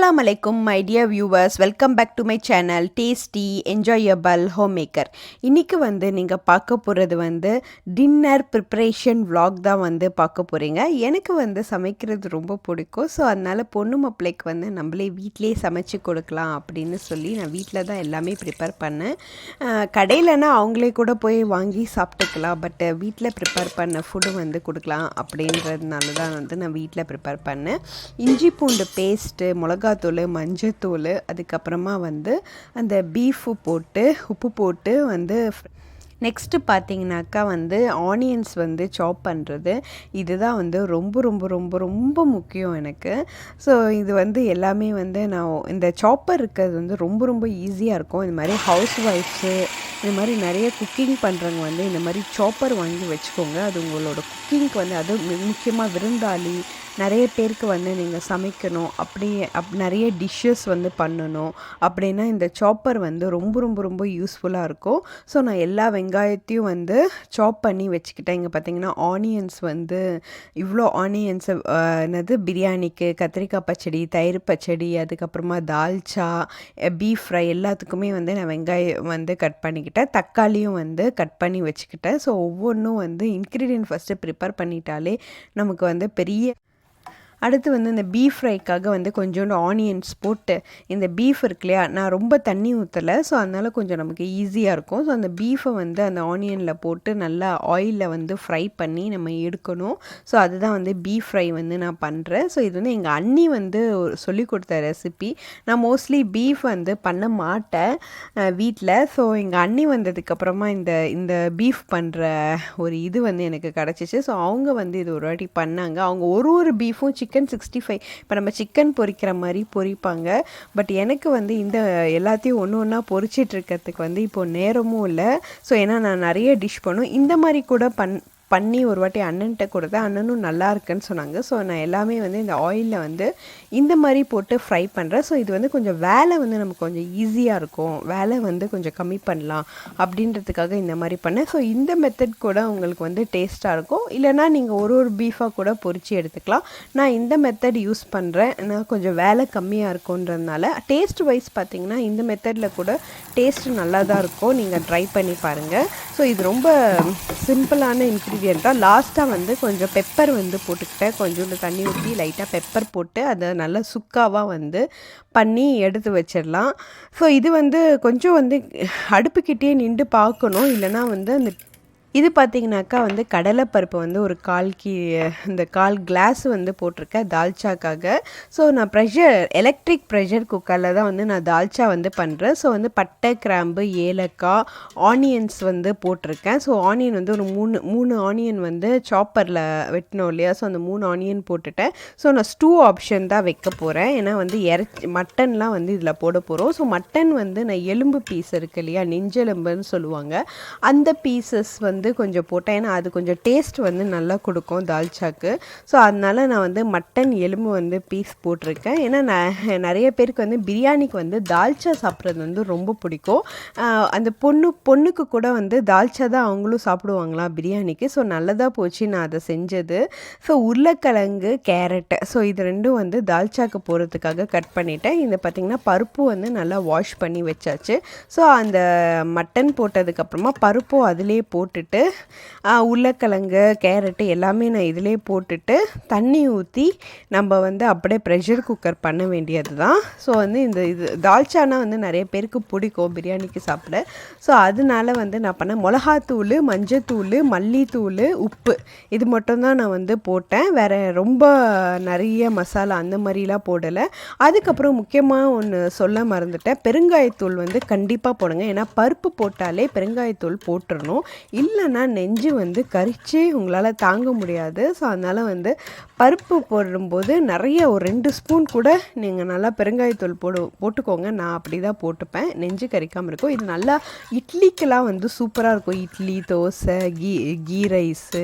Assalamu alaikum my dear viewers, welcome back to my channel tasty enjoyable homemaker. இன்னைக்கு நீங்க பார்க்க போறது dinner preparation vlog தான் பார்க்க போறீங்க. எனக்கு சமைக்கிறது ரொம்ப பிடிக்கும். ஸோ அதனால பொண்ணு மாப்பிள்ளைக்கு நம்மளே வீட்டிலேயே சமைச்சு கொடுக்கலாம் அப்படின்னு சொல்லி நான் வீட்டில் தான் எல்லாமே ப்ரிப்பேர் பண்ணேன். கடையிலனா அவங்களே கூட போய் வாங்கி சாப்பிட்டுக்கலாம், பட் வீட்டில் ப்ரிப்பேர் பண்ண ஃபுட்டு கொடுக்கலாம் அப்படின்றதுனால தான் நான் வீட்டில் ப்ரிப்பேர் பண்ணேன். இஞ்சி பூண்டு பேஸ்ட்டு, மிளகாத்தூள், மஞ்சத்தூள், அதுக்கப்புறமா அந்த பீஃபு போட்டு உப்பு போட்டு நெக்ஸ்ட்டு பார்த்தீங்கன்னாக்கா ஆனியன்ஸ் சாப் பண்ணுறது, இதுதான் ரொம்ப ரொம்ப ரொம்ப ரொம்ப முக்கியம் எனக்கு. ஸோ இது எல்லாமே நான் இந்த சாப்பர் இருக்கிறது ரொம்ப ரொம்ப ஈஸியாக இருக்கும். இந்த மாதிரி ஹவுஸ் ஒய்ஃப்ஸு, இந்த மாதிரி நிறைய குக்கிங் பண்ணுறவங்க இந்த மாதிரி சாப்பர் வாங்கி வச்சுக்கோங்க. அது உங்களோட குக்கிங்க்கு அது முக்கியமாக விருந்தாளி நிறைய பேருக்கு நீங்கள் சமைக்கணும், அப்படியே நிறைய டிஷ்ஷஸ் பண்ணணும் அப்படின்னா இந்த சாப்பர் ரொம்ப ரொம்ப ரொம்ப யூஸ்ஃபுல்லாக இருக்கும். ஸோ நான் எல்லா வெங்காயத்தையும் சாப் பண்ணி வச்சுக்கிட்டேன். இங்கே பார்த்தீங்கன்னா ஆனியன்ஸ் இவ்வளோ ஆனியன்ஸை என்னது பிரியாணிக்கு, கத்திரிக்காய் பச்சடி, தயிர் பச்சடி, அதுக்கப்புறமா தால்ச்சா, பீஃப் ஃப்ரை எல்லாத்துக்குமே நான் வெங்காயம் கட் பண்ணிக்கிட்டேன். தக்காளியும் கட் பண்ணி வச்சுக்கிட்டேன். ஸோ ஒவ்வொன்றும் இன்க்ரீடியன்ட் ஃபஸ்ட்டு ப்ரிப்பேர் பண்ணிட்டாலே நமக்கு பெரிய அடுத்து இந்த பீஃப் ஃப்ரைக்காக கொஞ்சோண்டு ஆனியன்ஸ் போட்டு, இந்த பீஃப் இருக்கு இல்லையா, நான் ரொம்ப தண்ணி ஊற்றலை. ஸோ அதனால் கொஞ்சம் நமக்கு ஈஸியாக இருக்கும். ஸோ அந்த பீஃபை அந்த ஆனியனில் போட்டு நல்லா ஆயிலில் ஃப்ரை பண்ணி நம்ம எடுக்கணும். ஸோ அதுதான் பீஃப் ஃப்ரை நான் பண்ணுறேன். ஸோ இது எங்கள் அண்ணி சொல்லி கொடுத்த ரெசிபி. நான் மோஸ்ட்லி பீஃப் பண்ண மாட்டேன் வீட்டில். ஸோ எங்கள் அண்ணி வந்ததுக்கப்புறமா இந்த பீஃப் பண்ணுற ஒரு இது எனக்கு கிடச்சிச்சு. ஸோ அவங்க இது ஒரு வாட்டி பண்ணாங்க. அவங்க ஒரு பீஃபும் சிக்கன் 65 இப்போ நம்ம சிக்கன் பொரிக்கிற மாதிரி பொரிப்பாங்க. பட் எனக்கு இந்த எல்லாத்தையும் ஒன்று ஒன்றா பொரிச்சிட்ருக்கிறதுக்கு இப்போது நேரமும் இல்லை. ஸோ ஏன்னா நான் நிறைய டிஷ் பண்ணும் இந்த மாதிரி கூட பண்ணி ஒரு வாட்டி அண்ணன்கிட்ட கொடுத்தேன். அண்ணனும் நல்லா இருக்குன்னு சொன்னாங்க. ஸோ நான் எல்லாமே இந்த ஆயிலில் இந்த மாதிரி போட்டு ஃப்ரை பண்ணுறேன். ஸோ இது கொஞ்சம் வேலை நமக்கு கொஞ்சம் ஈஸியாக இருக்கும், வேலை கொஞ்சம் கம்மி பண்ணலாம் அப்படின்றதுக்காக இந்த மாதிரி பண்ணேன். ஸோ இந்த மெத்தட் கூட உங்களுக்கு டேஸ்ட்டாக இருக்கும். இல்லைனா நீங்கள் ஒரு பீஃபாக கூட பொரித்து எடுத்துக்கலாம். நான் இந்த மெத்தட் யூஸ் பண்ணுறேன். நான் கொஞ்சம் வேலை கம்மியாக இருக்குன்றதுனால. டேஸ்ட் வைஸ் பார்த்திங்கன்னா இந்த மெத்தடில் கூட டேஸ்ட்டு நல்லா தான் இருக்கும். நீங்கள் ட்ரை பண்ணி பாருங்கள். ஸோ இது ரொம்ப சிம்பிளான இன்க்ரீடியன்ட் தான். லாஸ்ட்டாக கொஞ்சம் பெப்பர் போட்டுக்கிட்டேன். கொஞ்சோண்டு தண்ணி ஊற்றி லைட்டாக பெப்பர் போட்டு அதை நல்லா சுக்காவாக பண்ணி எடுத்து வச்சிடலாம். ஸோ இது கொஞ்சம் அடுப்புக்கிட்டே நின்று பார்க்கணும். இல்லைனா அந்த இது பார்த்திங்கனாக்கா கடலைப்பருப்பு ஒரு இந்த 1/4 கிளாஸ் போட்டிருக்கேன் தால்ச்சாக்காக. ஸோ நான் எலக்ட்ரிக் ப்ரெஷர் குக்கரில் தான் நான் தால்ச்சா பண்ணுறேன். ஸோ பட்டை, கிராம்பு, ஏலக்காய், ஆனியன்ஸ் போட்டிருக்கேன். ஸோ ஆனியன் ஒரு மூணு ஆனியன் சாப்பரில் வெட்டணும் இல்லையா. ஸோ அந்த 3 ஆனியன் போட்டுட்டேன். ஸோ நான் ஸ்டூ ஆப்ஷன் தான் வைக்க போகிறேன். ஏன்னா மட்டன்லாம் இதில் போட போகிறோம். ஸோ மட்டன் நான் எலும்பு பீஸ் இருக்கு இல்லையா, நெஞ்செலும்புன்னு சொல்லுவாங்க, அந்த பீசஸ் கொஞ்சம் போட்டேன். ஏன்னா அது கொஞ்சம் டேஸ்ட் நல்லா கொடுக்கும் தால்ச்சாக்கு. ஸோ அதனால நான் மட்டன் எலும்பு பீஸ் போட்டிருக்கேன். ஏன்னா நான் நிறைய பேருக்கு பிரியாணிக்கு தால்ச்சா சாப்பிட்றது ரொம்ப பிடிக்கும். அந்த பொண்ணுக்கு கூட தால்ச்சா தான் அவங்களும் சாப்பிடுவாங்களா பிரியாணிக்கு. ஸோ நல்லதாக போச்சு நான் அதை செஞ்சது. ஸோ உருளைக்கிழங்கு, கேரட்டு, ஸோ இது ரெண்டும் தால்ச்சாக்கு போகிறதுக்காக கட் பண்ணிட்டேன். இந்த பார்த்திங்கன்னா பருப்பு நல்லா வாஷ் பண்ணி வச்சாச்சு. ஸோ அந்த மட்டன் போட்டதுக்கப்புறமா பருப்பும் அதிலே போட்டுட்டு உருளைக்கிழங்கு, கேரட்டு எல்லாமே நான் இதிலே போட்டுட்டு தண்ணி ஊற்றி நம்ம அப்படியே ப்ரெஷர் குக்கர் பண்ண வேண்டியது தான். ஸோ இது தால்ச்சானா நிறைய பேருக்கு பிடிக்கும் பிரியாணிக்கு சாப்பிட. ஸோ அதனால நான் பண்ணேன். மிளகாத்தூள், மஞ்சத்தூள், மல்லித்தூள், உப்பு, இது மட்டும்தான் நான் போட்டேன். வேறு ரொம்ப நிறைய மசாலா அந்த மாதிரிலாம் போடலை. அதுக்கப்புறம் முக்கியமாக ஒன்று சொல்ல மறந்துட்டேன், பெருங்காயத்தூள் கண்டிப்பாக போடுங்க. ஏன்னா பருப்பு போட்டாலே பெருங்காயத்தூள் போட்டுடணும். இல்லைன்னா நெஞ்சு கரிச்சு உங்களால் தாங்க முடியாது. ஸோ அதனால் பருப்பு போடும்போது நிறைய ஒரு 2 ஸ்பூன் கூட நீங்கள் நல்லா பெருங்காயத்தூள் போட்டுக்கோங்க. நான் அப்படி தான் போட்டுப்பேன், நெஞ்சு கறிக்காமல் இருக்கும். இது நல்லா இட்லிக்கெலாம் சூப்பராக இருக்கும். இட்லி, தோசை, கீ ரைஸு,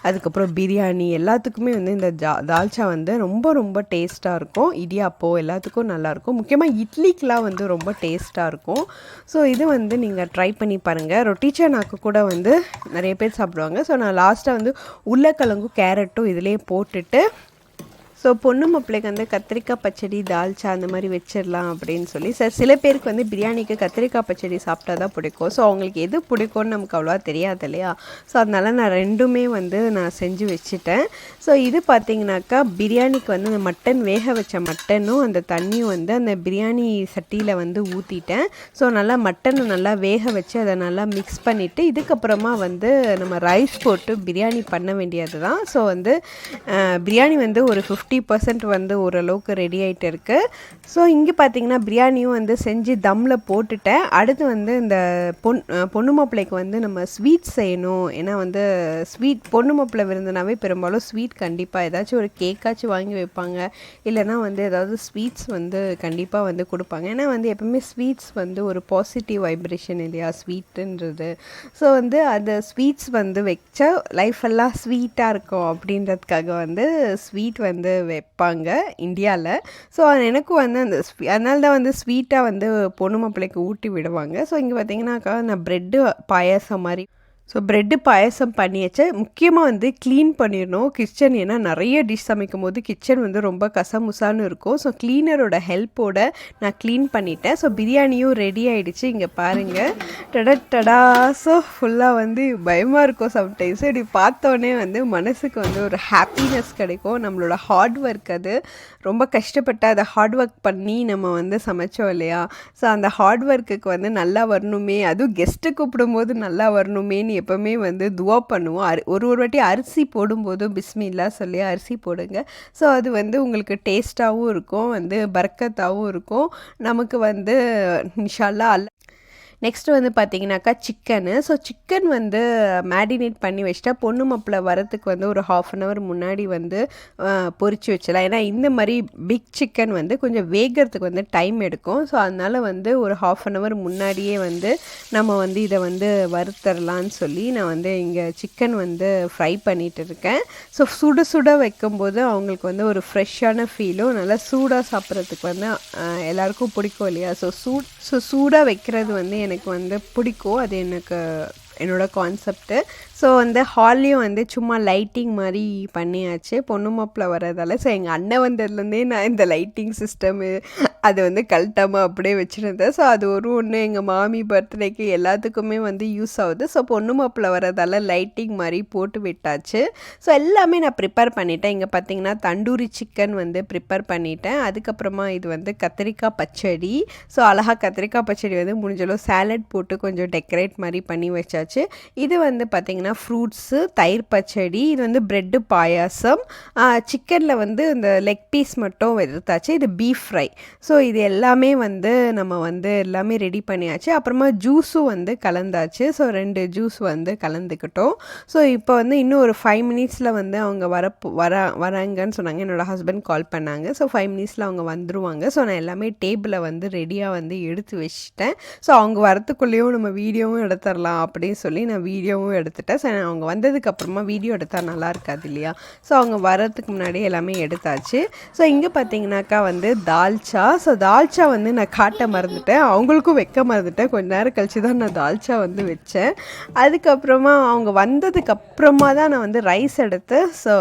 அதுக்கப்புறம் பிரியாணி எல்லாத்துக்குமே இந்த தால்ச்சா ரொம்ப ரொம்ப டேஸ்ட்டாக இருக்கும். இடியாப்பம் எல்லாத்துக்கும் நல்லாயிருக்கும். முக்கியமாக இட்லிக்கெலாம் ரொம்ப டேஸ்ட்டாக இருக்கும். ஸோ இது நீங்கள் ட்ரை பண்ணி பாருங்கள். ரொட்டி சனாக்கு கூட நிறைய பேர் சாப்பிடுவாங்க. ஸோ நான் லாஸ்ட்டாக உருளைக்கிழங்கும் கேரட்டும் இதிலே போட்டுட்டு ஸோ பொண்ணு மாப்பிள்ளைக்கு வந்து கத்திரிக்காய் பச்சடி தால்ச்சா அந்த மாதிரி வச்சிடலாம் அப்படின்னு சொல்லி சில பேருக்கு வந்து பிரியாணிக்கு கத்திரிக்காய் பச்சடி சாப்பிட்டா தான் பிடிக்கும். ஸோ அவங்களுக்கு எது பிடிக்கும்னு நமக்கு அவ்வளோவா தெரியாது இல்லையா. ஸோ அதனால் நான் ரெண்டுமே வந்து நான் செஞ்சு வச்சுட்டேன். ஸோ இது பார்த்திங்கனாக்கா பிரியாணிக்கு வந்து அந்த மட்டன் வேக வச்ச மட்டனும் அந்த தண்ணியும் வந்து அந்த பிரியாணி சட்டியில் வந்து ஊற்றிட்டேன். ஸோ நல்லா மட்டனை நல்லா வேக வச்சு அதை நல்லா மிக்ஸ் பண்ணிவிட்டு இதுக்கப்புறமா வந்து நம்ம ரைஸ் போட்டு பிரியாணி பண்ண வேண்டியது தான். ஸோ வந்து பிரியாணி வந்து ஒரு 50% வந்து ஓரளவுக்கு ரெடி ஆகிட்டு இருக்குது. ஸோ இங்கே பார்த்திங்கன்னா பிரியாணியும் வந்து செஞ்சு தம்மில் போட்டுட்டேன். அடுத்து வந்து இந்த பொண்ணு மாப்பிள்ளைக்கு வந்து நம்ம ஸ்வீட் செய்யணும். ஏன்னா வந்து ஸ்வீட் பொண்ணு மாப்பிள்ளை விருந்தினாவே பெரும்பாலும் ஸ்வீட் கண்டிப்பாக ஏதாச்சும் ஒரு கேக்காச்சும் வாங்கி வைப்பாங்க, இல்லைனா வந்து ஏதாவது ஸ்வீட்ஸ் வந்து கண்டிப்பாக வந்து கொடுப்பாங்க. ஏன்னா வந்து எப்பவுமே ஸ்வீட்ஸ் வந்து ஒரு பாசிட்டிவ் வைப்ரேஷன் இல்லையா ஸ்வீட்டுன்றது. ஸோ வந்து அந்த ஸ்வீட்ஸ் வந்து வச்சா லைஃப் எல்லாம் ஸ்வீட்டாக இருக்கும் அப்படின்றதுக்காக வந்து ஸ்வீட் வந்து வைப்பாங்க இந்தியாவில். ஸோ எனக்கும் வந்து அந்த அதனால தான் வந்து ஸ்வீட்டாக வந்து பொண்ணு மாப்பிள்ளைக்கு ஊட்டி விடுவாங்க. ஸோ இங்கே பார்த்தீங்கன்னாக்கா நான் ப்ரெட்டு பாயாசம் மாதிரி ஸோ ப்ரெட்டு பாயசம் பண்ணியாச்சு. முக்கியமாக வந்து க்ளீன் பண்ணிடணும் கிச்சன். ஏன்னா நிறைய டிஷ் சமைக்கும் போது கிச்சன் வந்து ரொம்ப கசமுசான்னு இருக்கும். ஸோ க்ளீனரோட ஹெல்ப்போடு நான் க்ளீன் பண்ணிட்டேன். ஸோ பிரியாணியும் ரெடி ஆகிடுச்சு. இங்கே பாருங்கள், டடா. ஸோ ஃபுல்லாக வந்து பயமாக இருக்கும் சம்டைம்ஸ். இப்படி பார்த்தோன்னே வந்து மனசுக்கு வந்து ஒரு ஹாப்பினஸ் கிடைக்கும். நம்மளோட ஹார்ட் ஒர்க் அது ரொம்ப கஷ்டப்பட்டு அதை ஹார்ட் ஒர்க் பண்ணி நம்ம வந்து சமைச்சோம் இல்லையா. ஸோ அந்த ஹார்ட் ஒர்க்குக்கு வந்து நல்லா வரணுமே, அதுவும் கெஸ்ட்டு கூப்பிடும்போது நல்லா வரணுமேன்னு எப்போவுமே வந்து துவா பண்ணுவோம். ஒரு வாட்டி அரிசி போடும்போதும் பிஸ்மில்லா சொல்லி அரிசி போடுங்க. ஸோ அது வந்து உங்களுக்கு டேஸ்ட்டாகவும் இருக்கும், வந்து பர்க்கத்தாகவும் இருக்கும். நமக்கு வந்து இன்ஷா அல்லாஹ் நெக்ஸ்ட்டு வந்து பார்த்திங்கனாக்கா சிக்கனு. ஸோ சிக்கன் வந்து மேரினேட் பண்ணி வச்சுட்டா பொண்ணு மாப்பிள்ளை வரத்துக்கு வந்து ஒரு 1/2 hour முன்னாடி வந்து பொரிச்சு வச்சிடலாம். ஏன்னா இந்த மாதிரி பிக் சிக்கன் வந்து கொஞ்சம் வேகிறதுக்கு வந்து டைம் எடுக்கும். ஸோ அதனால் வந்து ஒரு 1/2 hour முன்னாடியே வந்து நம்ம வந்து இதை வந்து வறுத்தரலான்னு சொல்லி நான் வந்து இங்கே சிக்கன் வந்து ஃப்ரை பண்ணிகிட்டு இருக்கேன். ஸோ சுட சுட வைக்கும்போது அவங்களுக்கு வந்து ஒரு ஃப்ரெஷ்ஷான ஃபீலும் நல்லா சூடாக சாப்பிட்றதுக்கு வந்து எல்லாருக்கும் பிடிக்கும் இல்லையா. ஸோ சூடாக வைக்கிறது வந்து எனக்கு வந்து பிடிக்கும். அது எனக்கு என்னோடய கான்செப்ட்டு. ஸோ வந்து ஹால்லையும் வந்து சும்மா லைட்டிங் மாதிரி பண்ணியாச்சு பொண்ணு மாப்பிள்ளை வரதால். ஸோ எங்கள் அண்ணன் வந்ததுலேருந்தே நான் இந்த லைட்டிங் சிஸ்டமு அது வந்து கழட்டாமல் அப்படியே வச்சுருந்தேன். ஸோ அது ஒன்று எங்கள் மாமி பர்த்டேக்கு எல்லாத்துக்குமே வந்து யூஸ் ஆகுது. ஸோ பொண்ணு மாப்பிள்ளை வரதால் லைட்டிங் மாதிரி போட்டு விட்டாச்சு. ஸோ எல்லாமே நான் ப்ரிப்பேர் பண்ணிட்டேன். இங்கே பார்த்தீங்கன்னா தண்டூரி சிக்கன் வந்து ப்ரிப்பேர் பண்ணிட்டேன். அதுக்கப்புறமா இது வந்து கத்திரிக்காய் பச்சடி. ஸோ அழகாக கத்திரிக்காய் பச்சடி வந்து முடிஞ்சளவு சாலட் போட்டு கொஞ்சம் டெக்கரேட் மாதிரி பண்ணி வச்சாச்சு. இது வந்து பார்த்திங்கன்னா ஃப்ரூட்ஸு, தயிர் பச்சடி, இது வந்து ப்ரெட்டு பாயாசம். சிக்கனில் வந்து இந்த லெக் பீஸ் மட்டும் எடுத்தாச்சு. இது பீஃப் ஃப்ரை. ஸோ இது எல்லாமே வந்து நம்ம வந்து எல்லாமே ரெடி பண்ணியாச்சு. அப்புறமா ஜூஸும் வந்து கலந்தாச்சு. ஸோ 2 ஜூஸ் வந்து கலந்துக்கிட்டோம். ஸோ இப்போ வந்து இன்னும் ஒரு 5 minutesல வந்து அவங்க வராங்கன்னு சொன்னாங்க. என்னோடய ஹஸ்பண்ட் கால் பண்ணாங்க. ஸோ 5 minutesல அவங்க வந்துடுவாங்க. ஸோ நான் எல்லாமே டேபிளை வந்து ரெடியாக வந்து எடுத்து வச்சுட்டேன். ஸோ அவங்க வரத்துக்குள்ளேயும் நம்ம வீடியோவும் எடுத்துடலாம் அப்படின்னு சொல்லி நான் வீடியோவும் எடுத்துட்டேன். ஸோ அவங்க வந்ததுக்கப்புறமா வீடியோ எடுத்தால் நல்லா இருக்காது இல்லையா. ஸோ அவங்க வரதுக்கு முன்னாடி எல்லாமே எடுத்தாச்சு. ஸோ இங்கே பார்த்தீங்கன்னாக்கா வந்து தால்ச்சா. ஸோ தால்ச்சா வந்து நான் காட்ட மறந்துட்டேன், அவங்களுக்கும் வைக்க மறந்துட்டேன். கொஞ்ச நேரம் கழிச்சு தான் நான் தால்ச்சா வந்து வச்சேன். அதுக்கப்புறமா அவங்க வந்ததுக்கப்புறமா தான் நான் வந்து ரைஸ் எடுத்து ஸோ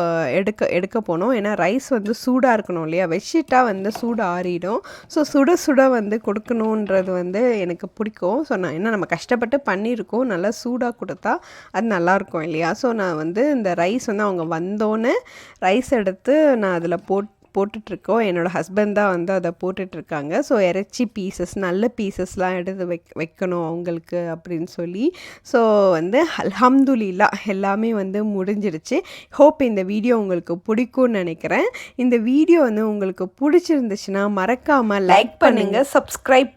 எடுக்க போனோம். ஏன்னா ரைஸ் வந்து சூடாக இருக்கணும் இல்லையா, வச்சுட்டா வந்து சூடு ஆறிடும். ஸோ சுட சுட வந்து கொடுக்கணுன்றது வந்து எனக்கு பிடிக்கும். ஸோ நான் என்ன நம்ம கஷ்டப்பட்டு பண்ணியிருக்கோம், நல்லா சூடாக கொடுத்தா அது நல்லாயிருக்கும் இல்லையா. ஸோ நான் வந்து இந்த ரைஸ் வந்து அவங்க வந்தோன்னே ரைஸ் எடுத்து நான் அதில் போட்டுட்ருக்கோம். என்னோடய ஹஸ்பண்ட் தான் வந்து அதை போட்டுட்ருக்காங்க. ஸோ இறைச்சி பீசஸ், நல்ல பீசஸ்லாம் எடுத்து வைக்கணும் அவங்களுக்கு அப்படின்னு சொல்லி. ஸோ வந்து அல்ஹம்துலில்லாஹ் எல்லாமே வந்து முடிஞ்சிருச்சு. ஹோப் இந்த வீடியோ உங்களுக்கு பிடிக்கும்னு நினைக்கிறேன். இந்த வீடியோ வந்து உங்களுக்கு பிடிச்சிருந்துச்சுன்னா மறக்காமல் லைக் பண்ணுங்கள், சப்ஸ்கிரைப்